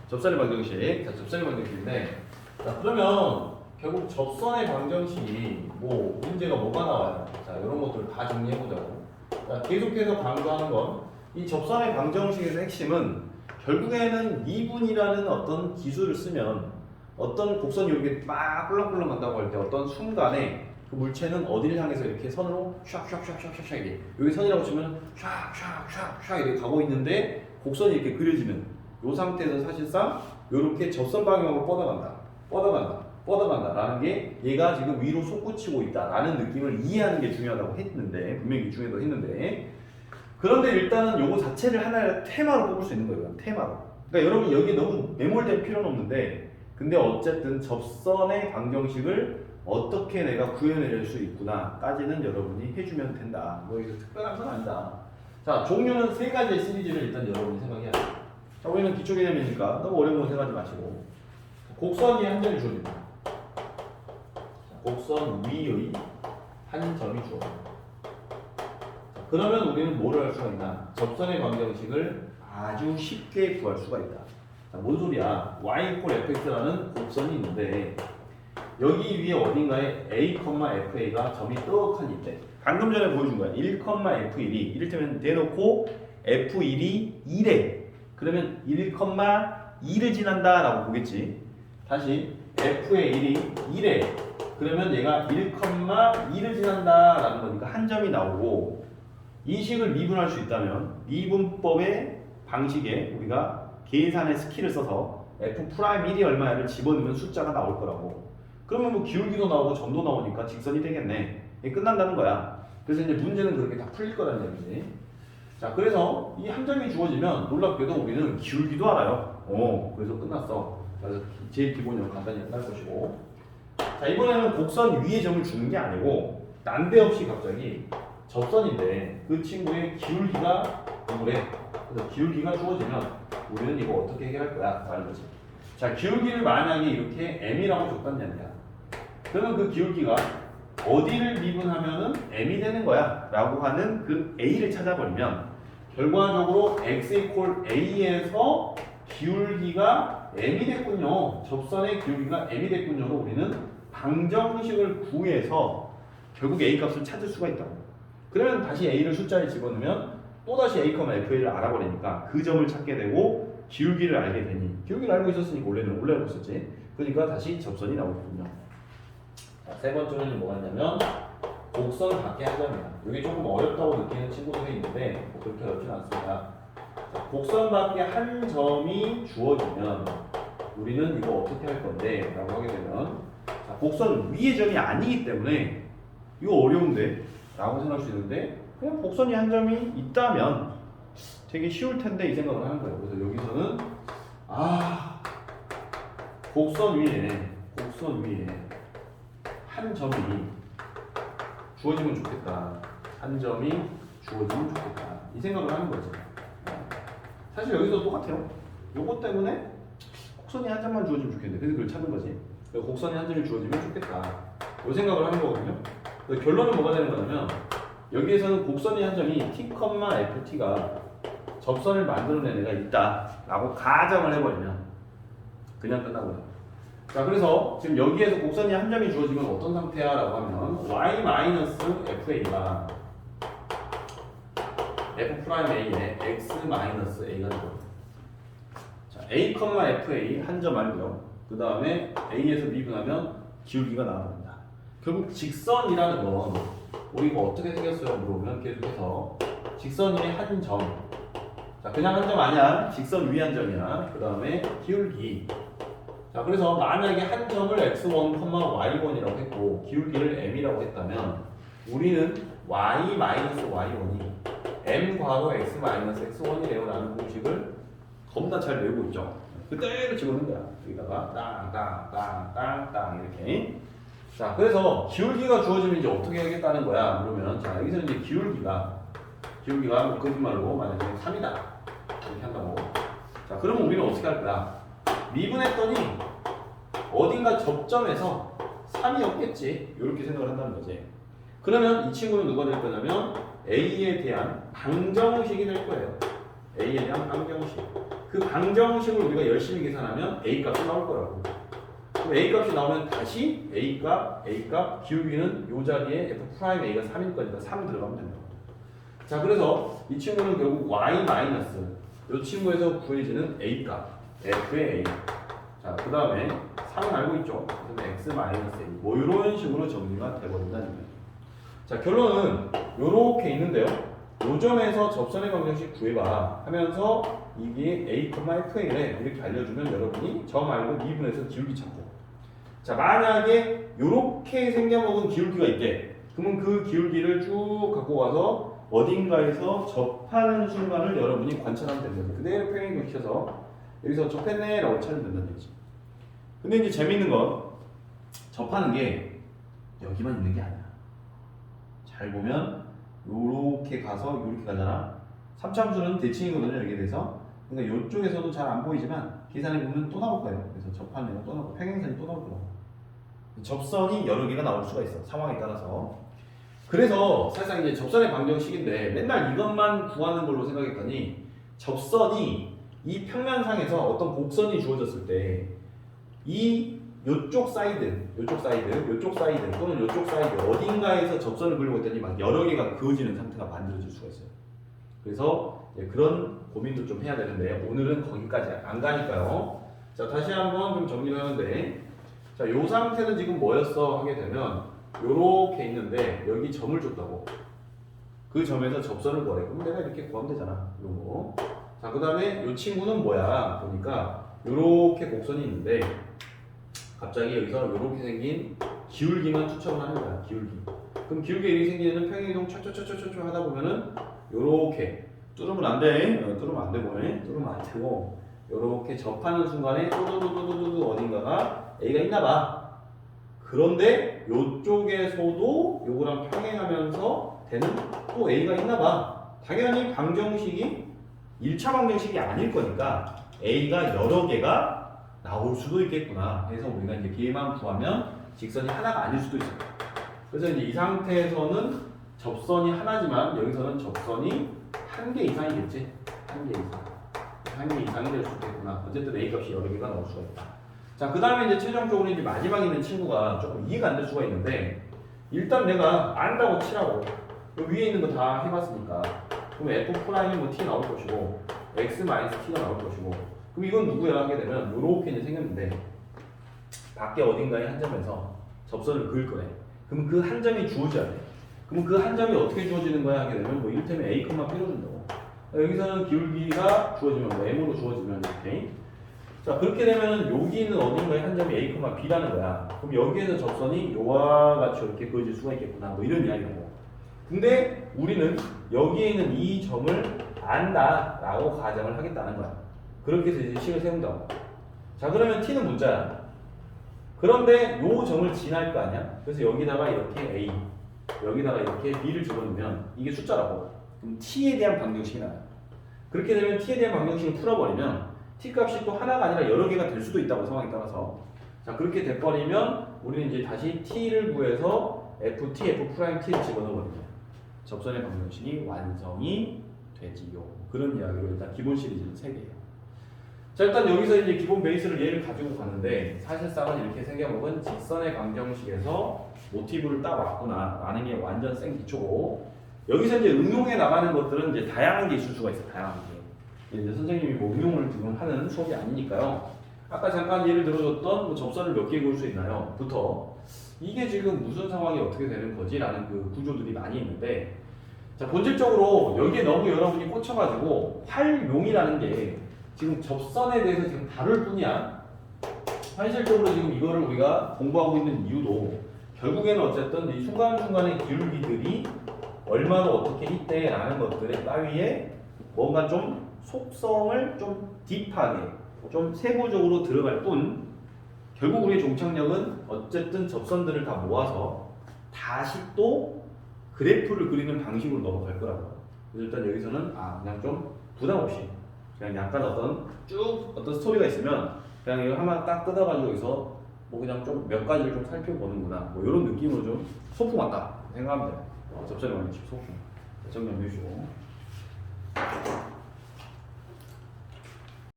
접선의 방정식. 자, 접선의 방정식인데, 자, 그러면 결국 접선의 방정식이 뭐 문제가 뭐가 나와요? 자, 이런 것들 다 정리해 보자고. 자, 계속해서 강조하는 건 이 접선의 방정식에서 핵심은 결국에는 미분이라는 어떤 기술을 쓰면 어떤 곡선이 이렇게 막 꿀렁꿀렁 간다고 할 때 어떤 순간에 그 물체는 어디를 향해서 이렇게 선으로 샥샥샥샥샥 이게 여기 선이라고 치면 샥샥샥샥 이렇게 가고 있는데 곡선이 이렇게 그려지는 이 상태에서 사실상 이렇게 접선 방향으로 뻗어간다라는 게 얘가 지금 위로 솟구치고 있다라는 느낌을 이해하는 게 중요하다고 했는데 분명히 중요하다고 했는데 그런데 일단은 요거 자체를 하나의 테마로 뽑을 수 있는 거예요. 테마로. 그러니까 여러분 여기 너무 매몰될 필요는 없는데 근데 어쨌든 접선의 방정식을 어떻게 내가 구현해낼 수 있구나까지는 여러분이 해주면 된다. 뭐 이거 특별한 건 아니다. 자, 종류는 세 가지의 시리즈를 일단 여러분이 생각해야 돼요. 자, 우리는 기초 개념이니까 너무 어려운 거 생각하지 마시고 곡선 위에 한 점이 주어집니다. 곡선 위의 한 점이 주어집니다. 그러면 우리는 뭐를 할 수가 있나? 접선의 방정식을 아주 쉽게 구할 수가 있다. 자, 뭔 소리야? y equal fx라는 곡선이 있는데 여기 위에 어딘가에 a, fa가 점이 떡하니 있대. 방금 전에 보여준 거야. 1, f1이 이를테면 대놓고 f1이 2래. 그러면 1,2를 지난다 라고 보겠지. 다시 f의 1이 2래. 그러면 얘가 1,2를 지난다 라는 거니까 한 점이 나오고 이 식을 미분할 수 있다면 미분법의 방식에 우리가 계산의 스킬을 써서 f'1이 얼마야를 집어넣으면 숫자가 나올 거라고. 그러면 뭐 기울기도 나오고 점도 나오니까 직선이 되겠네. 이게 끝난다는 거야. 그래서 이제 문제는 그렇게 다 풀릴 거라는 얘기지. 자, 그래서 이 한 점이 주어지면 놀랍게도 우리는 기울기도 알아요. 그래서 끝났어. 그래서 제일 기본적으로 간단히 끝날 것이고. 자, 이번에는 곡선 위에 점을 주는 게 아니고 난데없이 갑자기 접선인데 그 친구의 기울기가 누구래? 그래서 기울기가 주어지면 우리는 이거 어떻게 해결할 거야? 라는 거지. 자, 기울기를 만약에 이렇게 m이라고 줬단 얘기야. 그러면 그 기울기가 어디를 미분하면은 m이 되는 거야? 라고 하는 그 a를 찾아버리면 결과적으로 x equal a에서 기울기가 m이 됐군요. 접선의 기울기가 m이 됐군요로 우리는 방정식을 구해서 결국 a 값을 찾을 수가 있다고. 그러면 다시 a를 숫자에 집어넣으면 또다시 a, fa를 알아버리니까 그 점을 찾게 되고 기울기를 알게 되니 기울기를 알고 있었으니까 원래는 알고 있었지. 그러니까 다시 접선이 나오거든요. 자, 세 번째는 뭐가 있냐면 곡선 밖에 한 점이야. 이게 조금 어렵다고 느끼는 친구들이 있는데 뭐 그렇게 어렵진 않습니다. 자, 곡선 밖에 한 점이 주어지면 우리는 이거 어떻게 할 건데? 라고 하게 되면 자, 곡선 위의 점이 아니기 때문에 이거 어려운데? 라고 생각할 수 있는데 그냥 곡선이 한 점이 있다면 되게 쉬울 텐데 이 생각을 하는 거예요. 그래서 여기서는 곡선 위에 한 점이 주어지면 좋겠다. 한 점이 주어지면 좋겠다. 이 생각을 하는 거지. 사실 여기서 똑같아요. 요것 때문에 곡선이 한 점만 주어지면 좋겠는데 그래서 그걸 찾는 거지. 곡선이 한 점이 주어지면 좋겠다. 이 생각을 하는 거거든요. 결론은 뭐가 되는 거냐면 여기에서는 곡선이 한 점이 t, ft가 접선을 만들어낸 애가 있다 라고 가정을 해버리면 그냥 끝나고요. 자, 그래서 지금 여기에서 곡선이 한 점이 주어지면 어떤 상태야 라고 하면 y-fa가 f'a에 x-a가 되고 자, a, fa 한 점 알고요. 그 다음에 a에서 미분하면 기울기가 나옵니다. 결국 직선이라는 건 우리가 어떻게 생겼어요? 물어보면 계속해서 직선 위에 한 점. 자, 그냥 한 점 아니야. 직선 위에 한 점이야. 그 다음에 기울기. 자, 그래서 만약에 한 점을 x1, y1이라고 했고 기울기를 m이라고 했다면 우리는 y-y1이 m 괄호 x-x1이래요 라는 공식을 겁나 잘 외우고 있죠. 그대로 집어넣는 거야. 여기다가 땅땅땅땅땅 이렇게. 자, 그래서 기울기가 주어지면 이제 어떻게 하겠다는 거야? 그러면 자, 여기서 이제 기울기가 거짓말로 만약에 3이다 이렇게 한다고. 자, 그러면 우리는 어떻게 할 거야? 미분했더니 어딘가 접점에서 3이 없겠지. 이렇게 생각을 한다는 거지. 그러면 이 친구는 누가 될 거냐면 A에 대한 방정식이 될 거예요. A에 대한 방정식. 그 방정식을 우리가 열심히 계산하면 A 값이 나올 거라고. 그럼 A 값이 나오면 다시 A 값, 기울기는 이 자리에 F 프라임 A가 3일 거니까 3 들어가면 된다고. 자, 그래서 이 친구는 결국 Y 마이너스 이 친구에서 구해지는 A 값, F의 A. 자, 그 다음에 3은 알고 있죠? 그래서 X 마이너스 A. 뭐 이런 식으로 정리가 돼버린다는 거예요. 자, 결론은 이렇게 있는데요. 요 점에서 접선의 방정식 구해봐 하면서 이게 A, FA래 이렇게 알려주면 여러분이 점 알고 미분해서 기울기 찾고. 자, 만약에 이렇게 생겨먹은 기울기가 있대. 그러면 그 기울기를 쭉 갖고 와서 어딘가에서 접하는 순간을 여러분이 관찰하면 된다. 그대로 평행이동 시켜서 여기서 접했네 라고 찾으면 된다는 얘기지. 근데 이제 재밌는 건 접하는 게 여기만 있는 게 아니야. 잘 보면 요렇게 가서 요렇게 가잖아. 3참수는 대칭이거든요. 여기에 대해서. 그러니까 요쪽에서도 잘 안 보이지만 계산해 보면 또 나올 거예요. 그래서 접하는 애가 또 나오고 평행선이 또 나올 거라고. 접선이 여러 개가 나올 수가 있어. 상황에 따라서. 그래서 사실상 이제 접선의 방정식인데 맨날 이것만 구하는 걸로 생각했더니 접선이 이 평면상에서 어떤 곡선이 주어졌을 때 이 요쪽 사이드 또는 요쪽 사이드 어딘가에서 접선을 그리고 있더니 막 여러 개가 그어지는 상태가 만들어질 수가 있어요. 그래서 그런 고민도 좀 해야 되는데 오늘은 거기까지 안 가니까요. 자, 다시 한번 좀 정리를 하는데, 자, 요 상태는 지금 뭐였어 하게 되면 요렇게 있는데 여기 점을 줬다고. 그 점에서 접선을 구하래. 그럼 내가 이렇게 구하면 되잖아. 요거. 자, 그 다음에 요 친구는 뭐야 보니까 요렇게 곡선이 있는데 갑자기 여기서 요렇게 생긴 기울기만 추측을 하는 거야. 기울기. 그럼 기울기 이렇게 생기는 평행이동 촤촤촤촤촤 하다 보면은 요렇게 뚫으면 안 돼. 뚫으면 안 되고, 뚫으면 안 되고 요렇게 접하는 순간에 또도도도도도 어딘가가 A가 있나 봐. 그런데 요쪽에서도 요거랑 평행하면서 되는 또 A가 있나 봐. 당연히 방정식이 1차 방정식이 아닐 거니까 A가 여러 개가 나올 수도 있겠구나. 그래서 우리가 이제 B만 구하면 직선이 하나가 아닐 수도 있어요. 그래서 이제 이 상태에서는 접선이 하나지만 여기서는 접선이 한 개 이상이겠지. 한 개 이상. 한 개 이상이 될 수 있겠구나. 어쨌든 A 값이 여러 개가 나올 수가 있다. 자, 그 다음에 이제 최종적으로 이제 마지막에 있는 친구가 조금 이해가 안 될 수가 있는데, 일단 내가 안다고 치라고. 위에 있는 거 다 해봤으니까. 그럼 F 프라임이 뭐 T 나올 것이고, X 마이너스 T가 나올 것이고, 그럼 이건 누구야 하게 되면 요렇게 이제 생겼는데, 밖에 어딘가에 한 점에서 접선을 그을 거래. 그럼 그 한 점이 주어져야 돼. 그럼 그 한 점이 어떻게 주어지는 거야 하게 되면 뭐 이를테면 A, B로 준다고. 여기서는 기울기가 주어지면 뭐 M으로 주어지면 이렇게. 자, 그렇게 되면은 여기 있는 어딘가에 한 점이 A, B라는 거야. 그럼 여기에서 접선이 요와 같이 이렇게 그어질 수가 있겠구나. 뭐 이런 이야기고. 근데 우리는 여기에 있는 이 점을 안다라고 가정을 하겠다는 거야. 그렇게 해서 이제 식을 세운다고. 자, 그러면 T는 문자야. 그런데 요 점을 지날 거 아니야? 그래서 여기다가 이렇게 A, 여기다가 이렇게 B를 집어넣으면 이게 숫자라고. 그럼 T에 대한 방정식이 나와요. 그렇게 되면 T에 대한 방정식을 풀어버리면 T 값이 또 하나가 아니라 여러 개가 될 수도 있다고 상황에 따라서. 자, 그렇게 돼버리면 우리는 이제 다시 T를 구해서 FT, F'T를 집어넣어버리면 접선의 방정식이 완성이 되지요. 그런 이야기로 일단 기본 시리즈는 3개예요. 자, 일단 여기서 이제 기본 베이스를 얘를 가지고 가는데 사실상은 이렇게 생겨먹은 직선의 방정식에서 모티브를 딱 왔구나 라는 게 완전 생 기초고, 여기서 이제 응용해 나가는 것들은 이제 다양한 게 있을 수가 있어요. 다양한 게. 이제 선생님이 뭐 응용을 지금 하는 수업이 아니니까요. 아까 잠깐 예를 들어줬던 뭐 접선을 몇 개 그을 수 있나요? 부터 이게 지금 무슨 상황이 어떻게 되는 거지? 라는 그 구조들이 많이 있는데, 자, 본질적으로 여기에 너무 여러분이 꽂혀가지고 활용이라는 게 지금 접선에 대해서 지금 다룰 뿐이야. 현실적으로 지금 이거를 우리가 공부하고 있는 이유도 결국에는 어쨌든 이 순간순간의 기울기들이 얼마나 어떻게 있대라는 것들에 따위에 뭔가 좀 속성을 좀 딥하게 좀 세부적으로 들어갈 뿐, 결국 우리의 종착역은 어쨌든 접선들을 다 모아서 다시 또 그래프를 그리는 방식으로 넘어갈 거라고. 그래서 일단 여기서는 그냥 좀 부담 없이 그냥 약간 어떤 스토리가 있으면 그냥 이거 하나 딱 뜯어가지고 여기서 뭐 그냥 좀 몇 가지를 좀 살펴보는구나, 뭐 이런 느낌으로 좀 소풍 왔다 생각하면 돼요. 접선의 방정식 소풍 정리해 주시고.